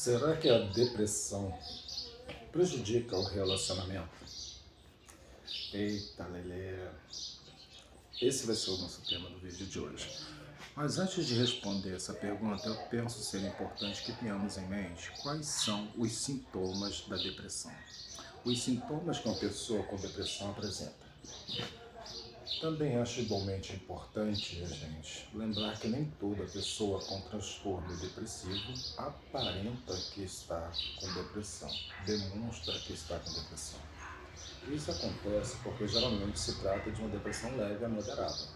Será que a depressão prejudica o relacionamento? Eita, Lelê. Esse vai ser o nosso tema do vídeo de hoje. Mas antes de responder essa pergunta, eu penso ser importante que tenhamos em mente quais são os sintomas da depressão. Os sintomas que uma pessoa com depressão apresenta. Também acho igualmente importante, gente, lembrar que nem toda pessoa com transtorno depressivo aparenta que está com depressão, demonstra que está com depressão. Isso acontece porque geralmente se trata de uma depressão leve a moderada,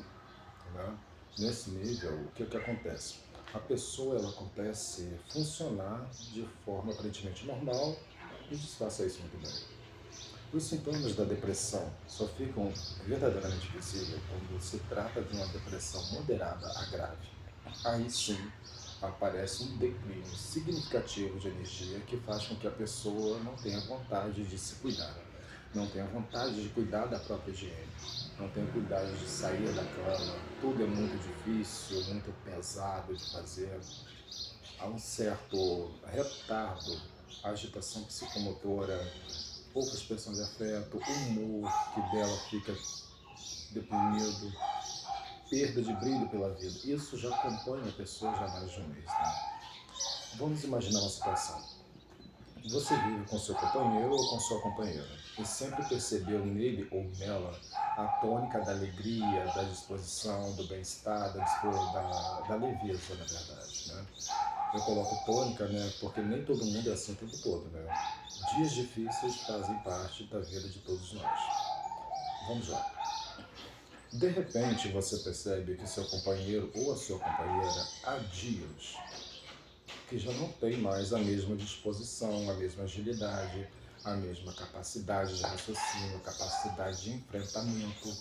né? Nesse nível, o que acontece? A pessoa ela acontece funcionar de forma aparentemente normal e disfarça isso muito bem. Os sintomas da depressão só ficam verdadeiramente visíveis quando se trata de uma depressão moderada a grave. Aí sim aparece um declínio significativo de energia que faz com que a pessoa não tenha vontade de se cuidar, não tenha vontade de cuidar da própria higiene, não tenha cuidado de sair da cama, tudo é muito difícil, muito pesado de fazer, há um certo retardo, agitação psicomotora, pouca expressão de afeto, humor que dela fica deprimido, perda de brilho pela vida. Isso já acompanha a pessoa já há mais de um mês. Né? Vamos imaginar uma situação. Você vive com seu companheiro ou com sua companheira e sempre percebeu nele ou nela a tônica da alegria, da disposição, do bem-estar, da leveza, na verdade. Né? Eu coloco tônica, né, porque nem todo mundo é assim o tempo todo. Né? Dias difíceis fazem parte da vida de todos nós. Vamos lá. De repente você percebe que seu companheiro ou a sua companheira há dias que já não tem mais a mesma disposição, a mesma agilidade, a mesma capacidade de raciocínio, capacidade de enfrentamento,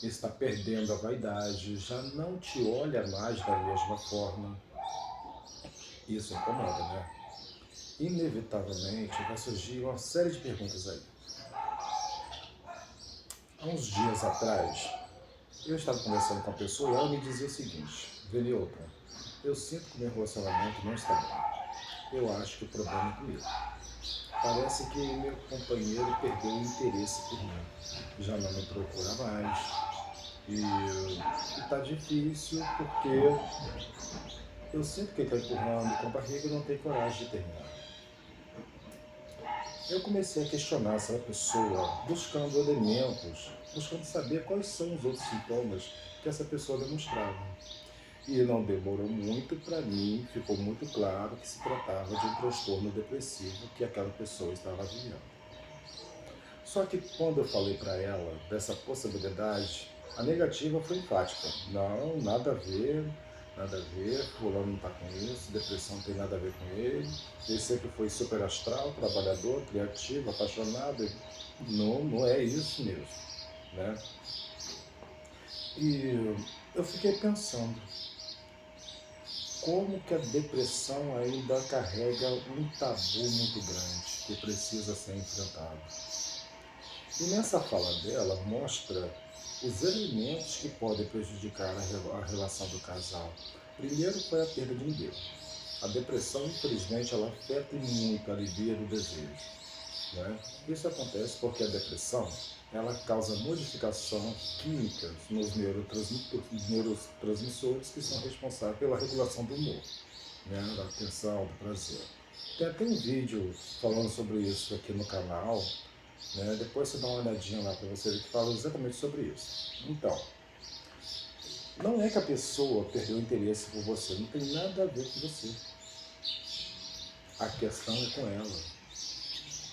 está perdendo a vaidade, já não te olha mais da mesma forma. Isso incomoda, né? Inevitavelmente vai surgir uma série de perguntas aí. Há uns dias atrás, eu estava conversando com a pessoa e ela me dizia o seguinte: Venilton, eu sinto que o meu relacionamento não está bem. Eu acho que o problema é comigo. Parece que meu companheiro perdeu o interesse por mim. Já não me procura mais. E está difícil porque eu sinto que ele está empurrando com a barriga e não tem coragem de terminar. Eu comecei a questionar essa pessoa, buscando elementos, buscando saber quais são os outros sintomas que essa pessoa demonstrava. E não demorou muito, para mim ficou muito claro que se tratava de um transtorno depressivo que aquela pessoa estava vivendo. Só que quando eu falei para ela dessa possibilidade, a negativa foi enfática. Não, nada a ver, fulano não está com isso, depressão não tem nada a ver com ele. Ele sempre foi super astral, trabalhador, criativo, apaixonado. Não, não é isso mesmo, né? E eu fiquei pensando, como que a depressão ainda carrega um tabu muito grande que precisa ser enfrentado. E nessa fala dela mostra os elementos que podem prejudicar a relação do casal. Primeiro foi a perda de libido. A depressão, infelizmente, ela afeta muito a libido e o desejo. Né? Isso acontece porque a depressão ela causa modificação química nos neurotransmissores que são responsáveis pela regulação do humor, né? Da atenção, do prazer. Tem até um vídeo falando sobre isso aqui no canal, né? Depois você dá uma olhadinha lá para você ver que fala exatamente sobre isso. Então, não é que a pessoa perdeu interesse por você, não tem nada a ver com você. A questão é com ela.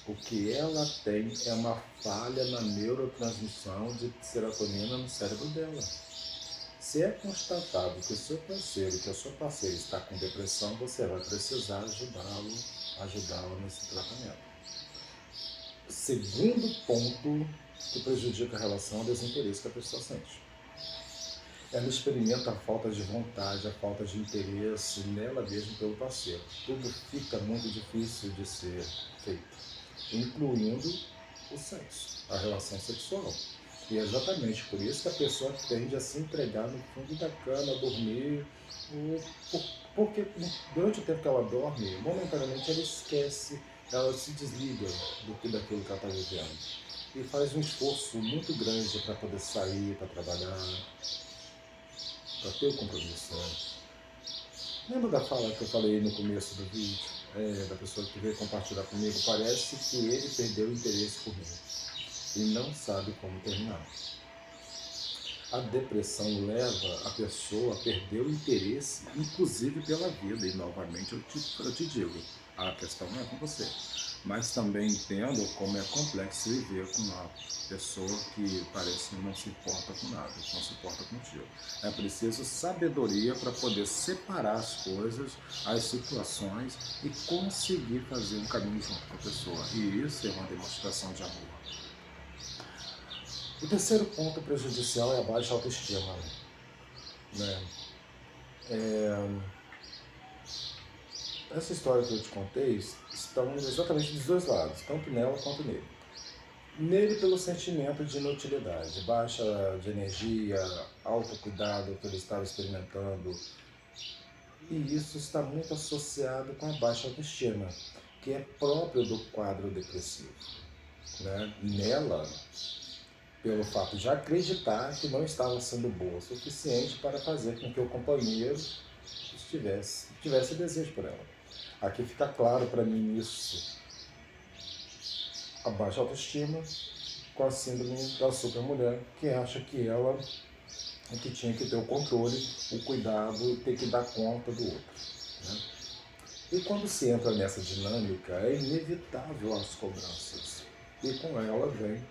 O que ela tem é uma falha na neurotransmissão de serotonina no cérebro dela. Se é constatado que o seu parceiro, que a sua parceira está com depressão, você vai precisar ajudá-la nesse tratamento. Segundo ponto que prejudica a relação é o desinteresse que a pessoa sente. Ela experimenta a falta de vontade, a falta de interesse nela mesma pelo parceiro. Tudo fica muito difícil de ser feito, incluindo o sexo, a relação sexual. E é exatamente por isso que a pessoa tende a se entregar no fundo da cama, a dormir, porque durante o tempo que ela dorme, momentaneamente ela esquece, ela se desliga daquilo que ela está vivendo. E faz um esforço muito grande para poder sair, para trabalhar, para ter o compromisso. Né? Lembra da fala que eu falei no começo do vídeo? Da pessoa que veio compartilhar comigo? Parece que ele perdeu o interesse por mim e não sabe como terminar. A depressão leva a pessoa a perder o interesse, inclusive pela vida. E novamente eu te digo, a questão não é com você. Mas também entendo como é complexo viver com uma pessoa que parece que não se importa com nada, não se importa contigo. É preciso sabedoria para poder separar as coisas, as situações e conseguir fazer um caminho junto com a pessoa. E isso é uma demonstração de amor. O terceiro ponto prejudicial é a baixa autoestima. Né? Essa história que eu te contei estão exatamente dos dois lados, tanto nela quanto nele. Nele pelo sentimento de inutilidade, baixa de energia, autocuidado que ele estava experimentando. E isso está muito associado com a baixa autoestima, que é próprio do quadro depressivo. Né? Nela, pelo fato de acreditar que não estava sendo boa o suficiente para fazer com que o companheiro tivesse desejo por ela. Aqui fica claro para mim isso. A baixa autoestima com a síndrome da supermulher, que acha que ela é que tinha que ter o controle, o cuidado e ter que dar conta do outro. Né? E quando se entra nessa dinâmica, é inevitável as cobranças. E com ela vem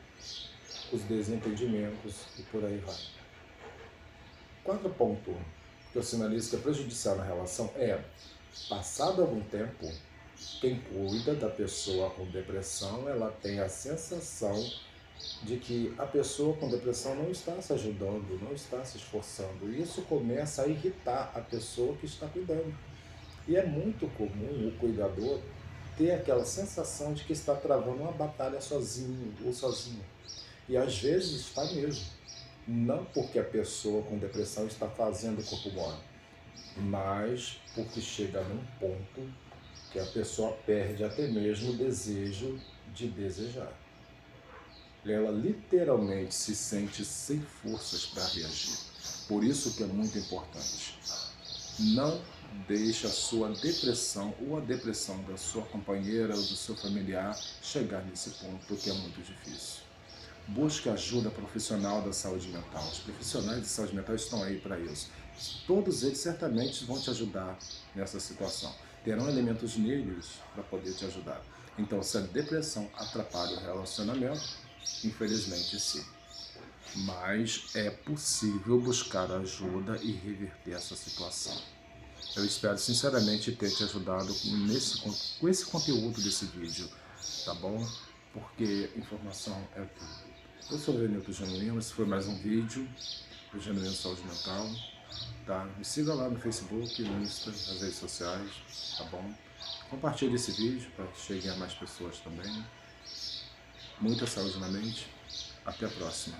os desentendimentos e por aí vai. Quarto ponto que eu sinalizo que é prejudicial na relação é, passado algum tempo, quem cuida da pessoa com depressão, ela tem a sensação de que a pessoa com depressão não está se ajudando, não está se esforçando. E isso começa a irritar a pessoa que está cuidando. E é muito comum o cuidador ter aquela sensação de que está travando uma batalha sozinho ou sozinha. E às vezes está mesmo. Não porque a pessoa com depressão está fazendo o corpo mole, mas porque chega num ponto que a pessoa perde até mesmo o desejo de desejar. Ela literalmente se sente sem forças para reagir. Por isso que é muito importante. Não deixe a sua depressão ou a depressão da sua companheira ou do seu familiar chegar nesse ponto, que é muito difícil. Busque ajuda profissional da saúde mental. Os profissionais de saúde mental estão aí para isso. Todos eles certamente vão te ajudar nessa situação. Terão elementos neles para poder te ajudar. Então, se a depressão atrapalha o relacionamento, infelizmente sim. Mas é possível buscar ajuda e reverter essa situação. Eu espero sinceramente ter te ajudado com esse conteúdo desse vídeo, tá bom? Porque informação é tudo. Eu sou o Lenilton Genuíno, esse foi mais um vídeo do Genuíno Saúde Mental. Tá? Me siga lá no Facebook, no Insta, nas redes sociais, tá bom? Compartilhe esse vídeo para que chegue a mais pessoas também. Muita saúde na mente. Até a próxima.